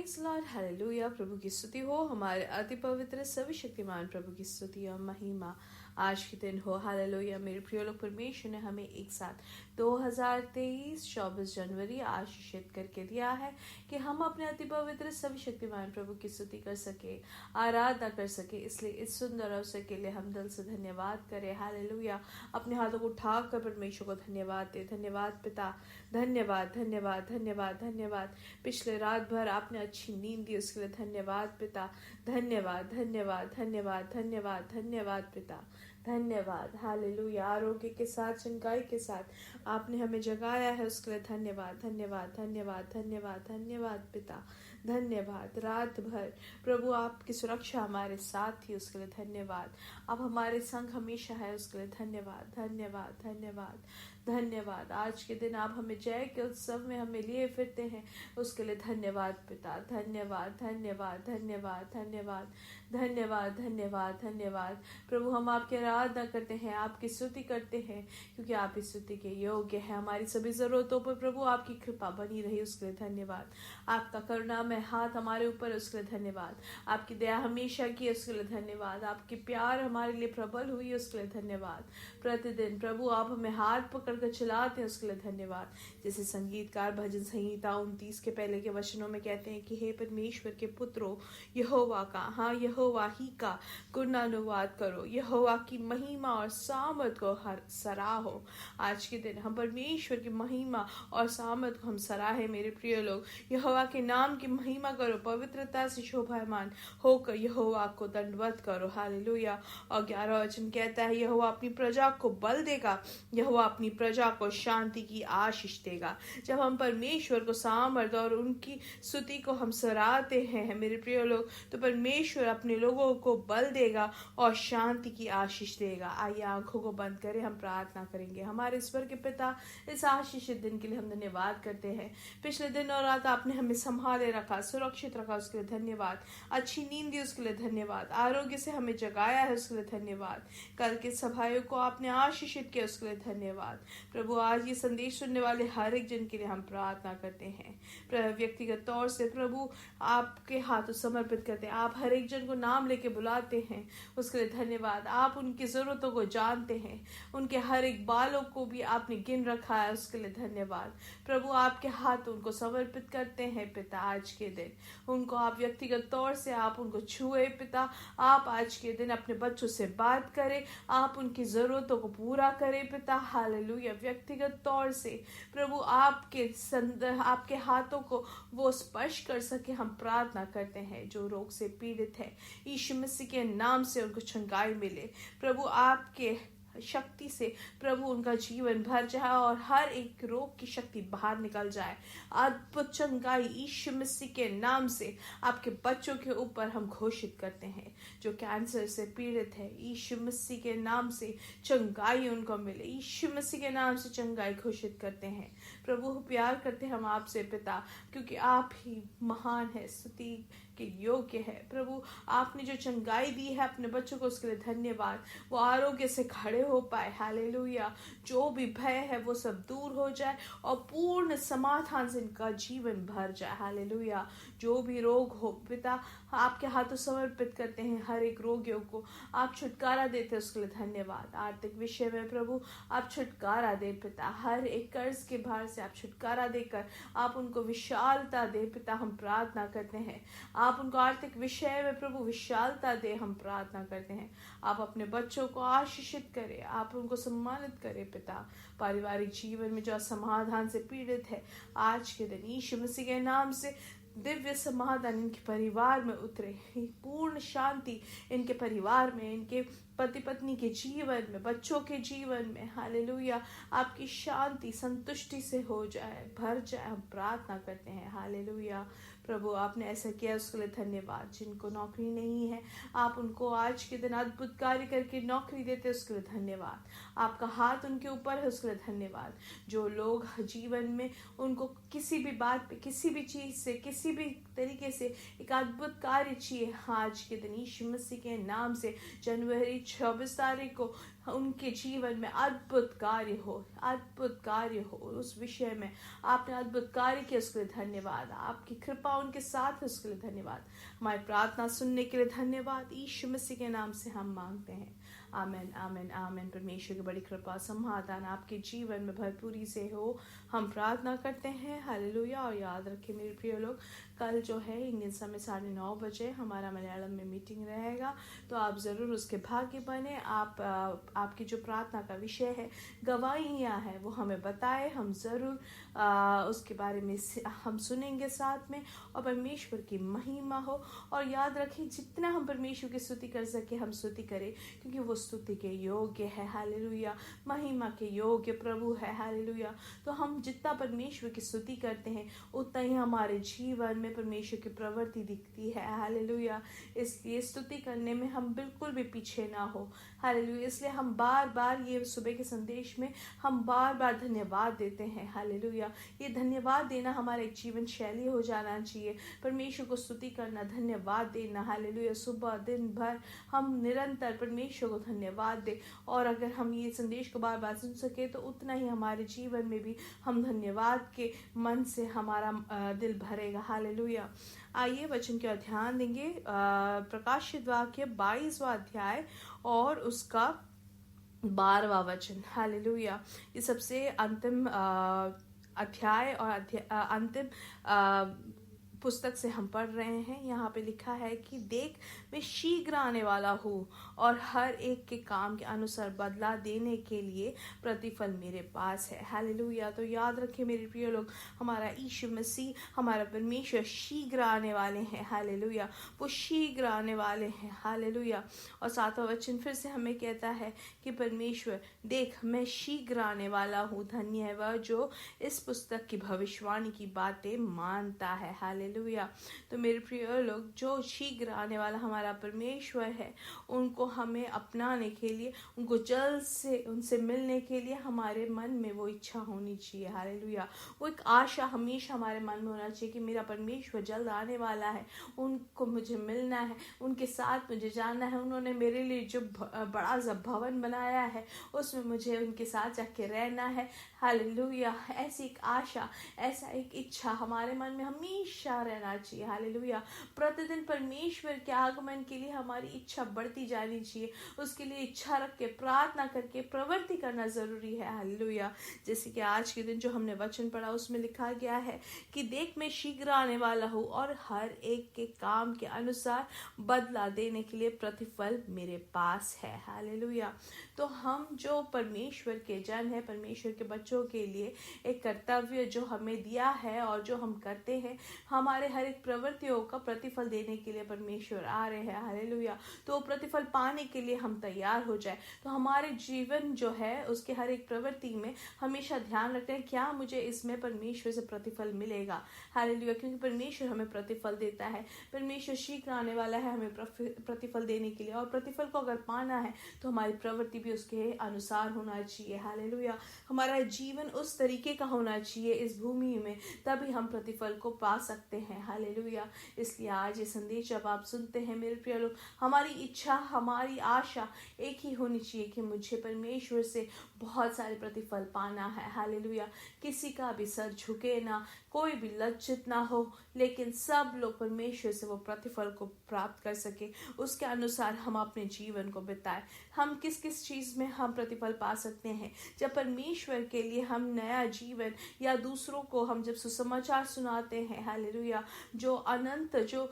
Praise Lord, hallelujah. प्रभु की स्तुति हो, हमारे अति पवित्र सर्वशक्तिमान प्रभु की स्तुति और महिमा आज के दिन हो। हालेलुया। मेरे प्रिय लोग, परमेश्वर ने हमें एक साथ 2023 24 जनवरी आशीषित करके दिया है कि हम अपने अति पवित्र सर्वशक्तिमान प्रभु की स्तुति कर सके, आराधना कर सके। इसलिए इस सुंदर अवसर के लिए हम दिल से धन्यवाद करें। हालेलुया। अपने हाथों को उठाकर परमेश्वर को धन्यवाद दे। धन्यवाद पिता, धन्यवाद धन्यवाद धन्यवाद धन्यवाद। पिछले रात भर आपने अच्छी नींद दी, उसके लिए धन्यवाद पिता। धन्यवाद धन्यवाद धन्यवाद धन्यवाद धन्यवाद पिता, धन्यवाद। हालेलुया। आरोग्य के साथ, चंगाई के साथ आपने हमें जगाया है, उसके लिए धन्यवाद धन्यवाद धन्यवाद धन्यवाद धन्यवाद पिता, धन्यवाद। रात भर प्रभु आपकी सुरक्षा हमारे साथ थी, उसके लिए धन्यवाद। अब हमारे संग हमेशा है, उसके लिए धन्यवाद धन्यवाद धन्यवाद धन्यवाद। आज के दिन आप हमें जय के उत्सव में हमें लिए फिरते हैं, उसके लिए धन्यवाद पिता। धन्यवाद धन्यवाद धन्यवाद धन्यवाद धन्यवाद धन्यवाद धन्यवाद। प्रभु हम आपकी आराधना करते हैं, आपकी स्तुति करते हैं, क्योंकि आप इस स्तुति के योग्य हैं। हमारी सभी जरूरतों पर प्रभु आपकी कृपा बनी रही, उसके लिए धन्यवाद। आपका करुणामय हाथ हमारे ऊपर है, उसके लिए धन्यवाद। आपकी दया हमेशा की, उसके लिए धन्यवाद। आपकी प्यार हमारे लिए प्रबल हुई, उसके लिए धन्यवाद। प्रतिदिन प्रभु आप हमें हाथ पकड़ कर चलाते हैं, उसके लिए धन्यवाद। जैसे संगीतकार भजन संहिता 29 के पहले के वचनों में कहते हैं कि हे परमेश्वर के पुत्रों, यहोवा का, हाँ यहोवा ही का गुणानुवाद करो, यहोवा की महिमा और सामर्थ को हर सराहो। आज के दिन हम परमेश्वर की महिमा और सामर्थ को हम सराहे। मेरे प्रिय लोग, यहोवा के नाम की महिमा करो, पवित्रता से शोभायमान होकर यहोवा को दंडवत करो। हालेलुया। और 11 वचन कहता है, यहोवा अपनी प्रजा को बल देगा, यहोवा अपनी प्रजा को शांति की आशीष देगा। जब हम परमेश्वर को सामर्थ और उनकी स्तुति को हम सराहते हैं मेरे प्रिय लोग, तो परमेश्वर अपने लोगों को बल देगा और शांति की आशीष देगा। आइए आंखों को बंद करें, हम प्रार्थना करेंगे। हमारे ईश्वर के पिता, इस आशीषित दिन के लिए हम धन्यवाद करते हैं। पिछले दिन और रात आपने हमें संभाले रखा, सुरक्षित रखा, उसके लिए धन्यवाद। अच्छी नींद दी, उसके लिए धन्यवाद। आरोग्य से हमें जगाया है, उसके लिए धन्यवाद। कल के सभाओं को आपने आशीषित किया, उसके लिए धन्यवाद। प्रभु आज ये संदेश सुनने वाले हर एक जन के लिए हम प्रार्थना करते हैं। व्यक्तिगत तौर से प्रभु आपके हाथों समर्पित करते हैं। आप हर एक जन को नाम लेके बुलाते हैं, उसके लिए धन्यवाद। आप उनकी जरूरतों को जानते हैं, उनके हर एक बालों को भी आपने गिन रखा है, उसके लिए धन्यवाद। प्रभु आपके हाथ उनको समर्पित करते हैं पिता। आज के दिन उनको आप व्यक्तिगत तौर से आप उनको छुए पिता। आप आज के दिन अपने बच्चों से बात करें, आप उनकी जरूरतों को पूरा करें पिता। हालेलुया। व्यक्तिगत तौर से प्रभु आपके हाथों को वो स्पर्श कर सके, हम प्रार्थना करते हैं। जो रोग से पीड़ित है, यीशु मसीह के नाम से उनको चंगाई मिले। प्रभु आपके शक्ति से प्रभु उनका जीवन भर जाए और हर एक रोग की शक्ति बाहर निकल जाए। अद्भुत चंगाई यीशु मसीह के नाम से आपके बच्चों के ऊपर हम घोषित करते हैं। जो कैंसर से पीड़ित है, यीशु मसीह के नाम से चंगाई उनको मिले। यीशु मसीह के नाम से चंगाई घोषित करते हैं। प्रभु प्यार करते हैं हम आपसे पिता, क्योंकि आप ही महान है, स्तुति के योग्य है। प्रभु आपने जो चंगाई दी है अपने बच्चों को, उसके लिए धन्यवाद। वो आरोग्य से खड़े हो पाए। हालेलुया। जो भी भय है वो सब दूर हो जाए और पूर्ण समाधान से इनका जीवन भर जाए। हालेलुया। जो भी रोग हो पिता, आपके हाथों समर्पित करते हैं। हर एक रोगियों को आप छुटकारा देते हैं, उसके लिए धन्यवाद। आर्थिक विषय में प्रभु आप छुटकारा दे पिता। हर एक कर्ज के भार से आप छुटकारा देकर आप उनको विशालता दे पिता, हम प्रार्थना करते हैं। आप उनको आर्थिक विषय में प्रभु विशालता दे, हम प्रार्थना करते हैं। आप अपने बच्चों को आशीषित करें, आप उनको सम्मानित करें पिता। पारिवारिक जीवन में जो असमाधान से पीड़ित है, आज के दिन यीशु मसीह के नाम से दिव्य समाधान इनके परिवार में उतरे। पूर्ण शांति इनके परिवार में, इनके पति पत्नी के जीवन में, बच्चों के जीवन में। हालेलुया। आपकी शांति संतुष्टि से हो जाए, भर जाए, हम प्रार्थना करते हैं। हालेलुया। प्रभु आपने ऐसा किया, उसके लिए धन्यवाद। जिनको नौकरी नहीं है, आप उनको आज के दिन अद्भुत कार्य करके नौकरी देते, उसके लिए धन्यवाद। आपका हाथ उनके ऊपर है, उसके लिए धन्यवाद। जो लोग जीवन में उनको किसी भी बात पे, किसी भी चीज से, किसी भी तरीके से एक अद्भुत कार्य चाहिए, आज के दिन यीशु मसीह के नाम से जनवरी 24 तारीख को उनके जीवन में अद्भुत कार्य हो उस विषय में आपने अद्भुत कार्य किया, उसके लिए धन्यवाद। आपकी कृपा उनके साथ है, उसके लिए धन्यवाद। हमारी प्रार्थना सुनने के लिए धन्यवाद। यीशु मसीह के नाम से हम मांगते हैं, आमेन आमेन आमेन। परमेश्वर की बड़ी कृपा समाधान आपके जीवन में भरपूरी से हो, हम प्रार्थना करते हैं। हालेलुया। और याद रखें मेरे प्रिय लोग, कल जो है इंडियन समय 9:30 बजे हमारा मलयालम में मीटिंग रहेगा, तो आप ज़रूर उसके भागी बने। आपकी जो प्रार्थना का विषय है, गवाहियाँ है, वो हमें बताएं, हम ज़रूर उसके बारे में हम सुनेंगे साथ में, और परमेश्वर की महिमा हो। और याद रखें, जितना हम परमेश्वर की स्तुति कर सके हम स्तुति करें, क्योंकि वो स्तुति के योग्य है। हालेलुया। महिमा के योग्य प्रभु है। हालेलुया। तो हम जितना परमेश्वर की स्तुति करते हैं उतना ही हमारे जीवन में परमेश्वर की प्रवृत्ति दिखती है। हालेलुया। इसलिए स्तुति करने में हम बिल्कुल भी पीछे ना हो। हालेलुया। इसलिए हम बार बार ये सुबह के संदेश में हम बार बार धन्यवाद देते हैं। हालेलुया। ये धन्यवाद देना हमारा एक जीवन शैली हो जाना चाहिए। परमेश्वर को स्तुति करना, धन्यवाद देना। हालेलुया। सुबह दिन भर हम निरंतर परमेश्वर को धन्यवाद दे, और अगर हम ये संदेश को बार बार सुन सके तो उतना ही हमारे जीवन में भी हम धन्यवाद के मन से हमारा दिल भरेगा। हालेलुया। आइए वचन के ध्यान देंगे। प्रकाशित वाक्य 22वां अध्याय और उसका 12वां वचन। हालेलुया। ये सबसे अंतिम अध्याय और अंतिम पुस्तक से हम पढ़ रहे हैं। यहाँ पे लिखा है कि देख, मैं शीघ्र आने वाला हूँ और हर एक के काम के अनुसार बदला देने के लिए प्रतिफल मेरे पास है। हालेलुया। तो याद रखें मेरे प्रिय लोग, हमारा यीशु मसीह, हमारा परमेश्वर शीघ्र आने वाले हैं। हालेलुया। वो शीघ्र आने वाले हैं। हालेलुया। और 7वां वचन फिर से हमें कहता है कि परमेश्वर, देख मैं शीघ्र आने वाला हूँ। धन्य है वह जो इस पुस्तक की भविष्यवाणी की बातें मानता है। हालेलुया। तो मेरे प्रिय लोग, जो शीघ्र आने वाला हमारा परमेश्वर है, उनको हमें अपनाने के लिए, उनको जल्द से उनसे मिलने के लिए हमारे मन में वो इच्छा होनी चाहिए। हालेलुया। वो एक आशा हमेशा हमारे मन में होना चाहिए कि मेरा परमेश्वर जल्द आने वाला है, उनको मुझे मिलना है, उनके साथ मुझे जाना है। उन्होंने मेरे लिए जो बड़ा सा भवन बनाया है उसमें मुझे उनके साथ जाके रहना है। हालेलुया। ऐसी एक आशा, ऐसा एक इच्छा हमारे मन में हमेशा रहना चाहिए। हालेलुया। प्रतिदिन परमेश्वर के आगमन के लिए हमारी इच्छा बढ़ती जानी चाहिए। उसके लिए इच्छा रख के, प्रार्थना करके प्रवृत्ति करना जरूरी है। हालेलुया। जैसे कि आज के दिन जो हमने वचन पढ़ा उसमें लिखा गया है कि देख मैं शीघ्र आने वाला हूँ और हर एक के काम के अनुसार बदला देने के लिए प्रतिफल मेरे पास है। हालेलुया। तो हम जो परमेश्वर के जन है, परमेश्वर के बच्चों के लिए एक कर्तव्य जो हमें दिया है और जो हम करते हैं, हमारे हर एक प्रवृत्तियों का प्रतिफल देने के लिए परमेश्वर आ रहे हैं। हालेलुया। तो प्रतिफल पाने के लिए हम तैयार हो जाए। तो हमारे जीवन जो है उसके हर एक प्रवृत्ति में हमेशा ध्यान रखते हैं, क्या मुझे इसमें परमेश्वर से प्रतिफल मिलेगा। हालेलुया। क्योंकि परमेश्वर हमें प्रतिफल देता है। परमेश्वर शीघ्र आने वाला है हमें प्रतिफल देने के लिए, और प्रतिफल को अगर पाना है तो हमारी प्रवृत्ति भी उसके अनुसार होना चाहिए। हालेलुया। हमारा जीवन उस तरीके का होना चाहिए इस भूमि में, तभी हम प्रतिफल को पा सकते हैं। हालेलुया। इसलिए आज ये संदेश जब आप सुनते हैं मेरे प्रिय लोग, हमारी इच्छा, हमारी आशा एक ही होनी चाहिए कि मुझे परमेश्वर से बहुत सारे प्रतिफल पाना है। हालेलुया। किसी का भी सर झुके ना, कोई भी लज्जित ना हो, लेकिन सब लोग परमेश्वर से वो प्रतिफल को प्राप्त कर सके, उसके अनुसार हम अपने जीवन को बिताएं। हम किस किस चीज में हम प्रतिफल पा सकते हैं? जब परमेश्वर के लिए हम नया जीवन, या दूसरों को हम जब सुसमाचार सुनाते हैं, हालेलुया, जो अनंत जो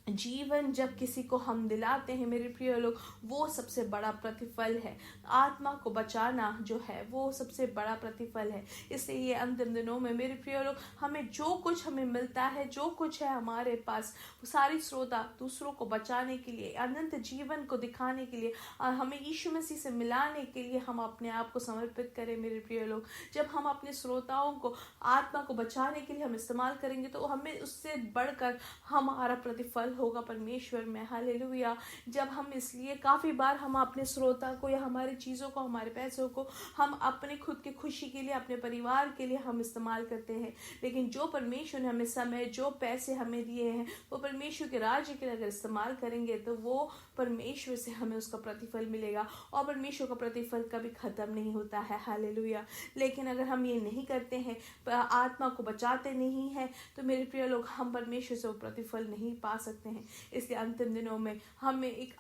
जीवन जब किसी को हम दिलाते हैं मेरे प्रिय लोग, वो सबसे बड़ा प्रतिफल है। आत्मा को बचाना जो है वो सबसे बड़ा प्रतिफल है। इसलिए ये अंतिम दिनों में मेरे प्रिय लोग, हमें जो कुछ हमें मिलता है, जो कुछ है हमारे पास, वो सारी श्रोता दूसरों को बचाने के लिए, अनंत जीवन को दिखाने के लिए, हमें यीशु मसीह से मिलाने के लिए हम अपने आप को समर्पित करें मेरे प्रिय लोग। जब हम अपने श्रोताओं को, आत्मा को बचाने के लिए हम इस्तेमाल करेंगे, तो हमें उससे बढ़कर हमारा प्रतिफल होगा परमेश्वर में। हालेलुया। जब हम इसलिए काफ़ी बार हम अपने श्रोता को या हमारी चीज़ों को, हमारे पैसों को हम अपने खुद की खुशी के लिए, अपने परिवार के लिए हम इस्तेमाल करते हैं, लेकिन जो परमेश्वर ने हमें समय, जो पैसे हमें दिए हैं, वो परमेश्वर के राज्य के लिए अगर इस्तेमाल करेंगे तो वो परमेश्वर से हमें उसका प्रतिफल मिलेगा, और परमेश्वर का प्रतिफल कभी ख़त्म नहीं होता है। हालेलुया। लेकिन अगर हम ये नहीं करते हैं, आत्मा को बचाते नहीं हैं, तो मेरे प्रिय लोग, हम परमेश्वर से वो प्रतिफल नहीं पा सकते हैं। इसलिए अंतिम दिनों में हमें एक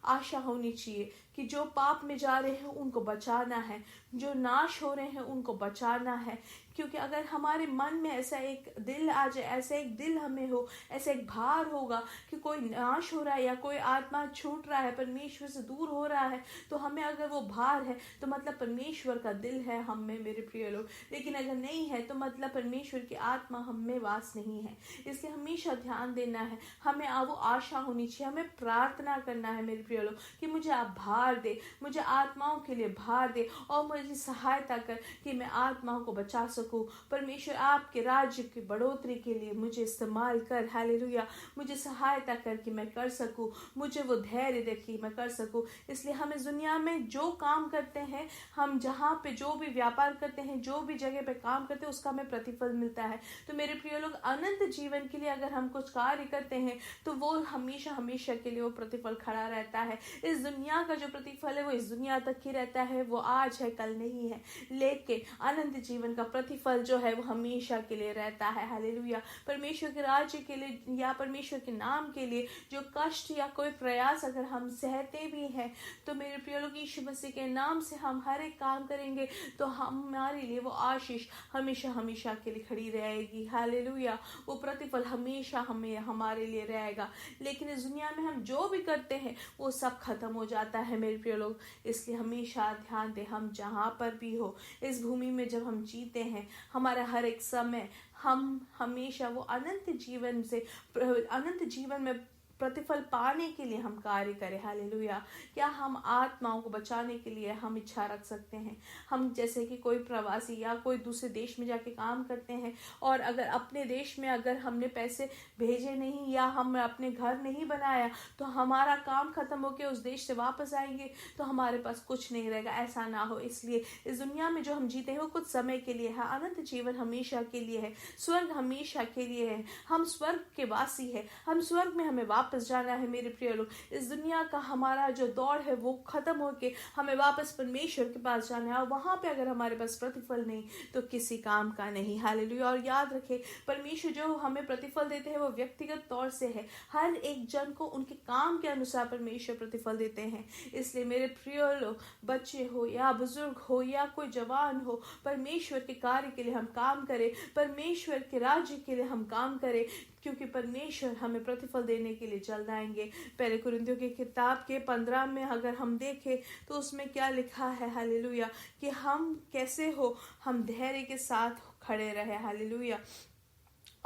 आशा होनी चाहिए कि जो पाप में जा रहे हैं उनको बचाना है, जो नाश हो रहे हैं उनको बचाना है। क्योंकि अगर हमारे मन में ऐसा एक दिल आ जाए, ऐसा एक दिल हमें हो, ऐसा एक भार होगा कि कोई नाश हो रहा है या कोई आत्मा छूट रहा है, परमेश्वर से दूर हो रहा है, तो हमें अगर वो भार है तो मतलब परमेश्वर का दिल है हम में, मेरे प्रिय लोग। लेकिन अगर नहीं है तो मतलब परमेश्वर की आत्मा हम में वास नहीं है। इसलिए हमेशा ध्यान देना है, हमें वो आशा होनी चाहिए, हमें प्रार्थना करना है मेरे प्रिय लोग कि मुझे आप भार दे, मुझे आत्माओं के लिए भार दे और मुझे सहायता कर कि मैं आत्माओं को बचा सकूं। परमेश्वर आपके राज्य की बढ़ोतरी के लिए मुझे इस्तेमाल कर। हालेलुया। मुझे सहायता कर कि मैं कर सकूं, मुझे वो धैर्य दे कि मैं कर सकूं। इसलिए हम इस दुनिया में जो काम करते हैं, हम जहाँ पे जो भी व्यापार करते हैं, जो भी जगह पे काम करते हैं, उसका हमें प्रतिफल मिलता है। तो मेरे प्रिय लोग, अनंत जीवन के लिए अगर हम कुछ कार्य करते हैं तो वो हमेशा हमेशा के लिए वो प्रतिफल खड़ा रहता है। इस दुनिया का जो प्रतिफल है वो इस दुनिया तक ही रहता है, वो आज है कल नहीं है, लेकिन अनंत जीवन का प्रतिफल जो है वो हमेशा के लिए रहता है। हालेलुया। परमेश्वर के राज्य के लिए या परमेश्वर के नाम के लिए जो कष्ट या कोई प्रयास अगर हम सहते भी हैं, तो मेरे प्रिय लोग, यीशु मसीह के नाम से हम हर एक काम करेंगे तो हमारे लिए वो आशीष हमेशा हमेशा के लिए खड़ी रहेगी। हालेलुया। वो प्रतिफल हमेशा हमें हमारे लिए रहेगा। लेकिन इस दुनिया में हम जो भी करते हैं वो सब खत्म हो जाता है मेरे प्रिय लोग। इसलिए हमेशा ध्यान दें, हम जहाँ पर भी हो, इस भूमि में जब हम जीते हैं, हमारा हर एक समय, हम हमेशा वो अनंत जीवन में प्रतिफल पाने के लिए हम कार्य करें। हालेलुया। क्या हम आत्माओं को बचाने के लिए हम इच्छा रख सकते हैं? हम जैसे कि कोई प्रवासी या कोई दूसरे देश में जाके काम करते हैं, और अगर अपने देश में अगर हमने पैसे भेजे नहीं या हम अपने घर नहीं बनाया, तो हमारा काम खत्म होकर उस देश से वापस आएंगे तो हमारे पास कुछ नहीं रहेगा। ऐसा ना हो। इसलिए इस दुनिया में जो हम जीते हैं वो कुछ समय के लिए है, अनंत जीवन हमेशा के लिए है, स्वर्ग हमेशा के लिए है। हम स्वर्ग के वासी है, हम स्वर्ग में हमें वापस जाना है मेरे प्रिय लोग। इस दुनिया का हमारा जो दौड़ है वो खत्म होके हमें वापस परमेश्वर के पास जाना है, और वहां पे अगर हमारे पास प्रतिफल नहीं तो किसी काम का नहीं। हालेलुया। और याद रखें, परमेश्वर जो हमें प्रतिफल देते हैं वो व्यक्तिगत तौर से है। हर एक जन को उनके काम के अनुसार परमेश्वर प्रतिफल देते हैं। इसलिए मेरे प्रिय लोग, बच्चे हो या बुजुर्ग हो या कोई जवान हो, परमेश्वर के कार्य के लिए हम काम करें, परमेश्वर के राज्य के लिए हम काम करें, क्योंकि परमेश्वर हमें प्रतिफल देने के लिए जल्द आएंगे। पहले कुरिन्थियों की किताब के 15 में अगर हम देखें तो उसमें क्या लिखा है, हालेलुया, कि हम कैसे हो, हम धैर्य के साथ खड़े रहे। हालेलुया।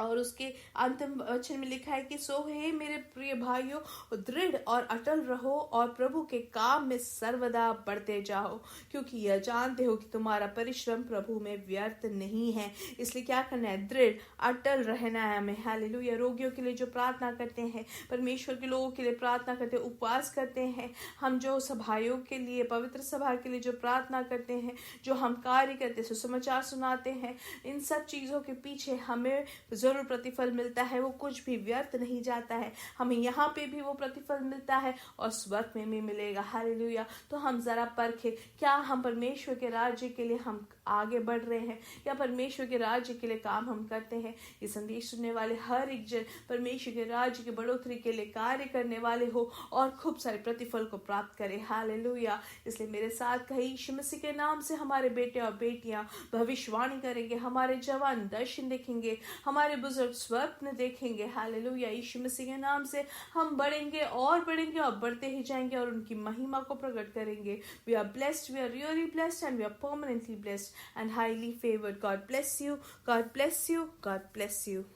और उसके अंतिम वचन में लिखा है कि सो हे मेरे प्रिय भाइयों, दृढ़ और अटल रहो और प्रभु के काम में सर्वदा बढ़ते जाओ, क्योंकि यह जानते हो कि तुम्हारा परिश्रम प्रभु में व्यर्थ नहीं है। इसलिए क्या करना है? दृढ़ अटल रहना है हमें। हालेलुया। रोगियों के लिए जो प्रार्थना करते हैं, परमेश्वर के लोगों के लिए प्रार्थना करते हैं, उपवास करते हैं, हम जो सभाओं के लिए, पवित्र सभा के लिए जो प्रार्थना करते हैं, जो हम कार्य करते हैं, सुसमाचार सुनाते हैं, इन सब चीजों के पीछे हमें जरूर प्रतिफल मिलता है। वो कुछ भी व्यर्थ नहीं जाता है। हमें यहाँ पे भी वो प्रतिफल मिलता है और स्वर्ग में भी मिलेगा। हालेलुया। तो हम जरा परखें, क्या हम परमेश्वर के राज्य के लिए हम आगे बढ़ रहे हैं, या परमेश्वर के राज्य के लिए काम हम करते हैं? ये संदेश सुनने वाले हर एक जन परमेश्वर के राज्य की बढ़ोतरी के लिए कार्य करने वाले हो और खूब सारे प्रतिफल को प्राप्त करें। हालेलुया। इसलिए मेरे साथ कही, यीशु मसीह के नाम से हमारे बेटे और बेटियां भविष्यवाणी करेंगे, हमारे जवान दर्शन देखेंगे, हमारे बुजुर्ग स्वप्न देखेंगे। हालेलुया। यीशु मसीह के नाम से हम बढ़ेंगे और बढ़ेंगे और बढ़ते ही जाएंगे और उनकी महिमा को प्रकट करेंगे। We are blessed, we are really blessed, and we are permanently blessed and highly favored. God bless you, God bless you, God bless you.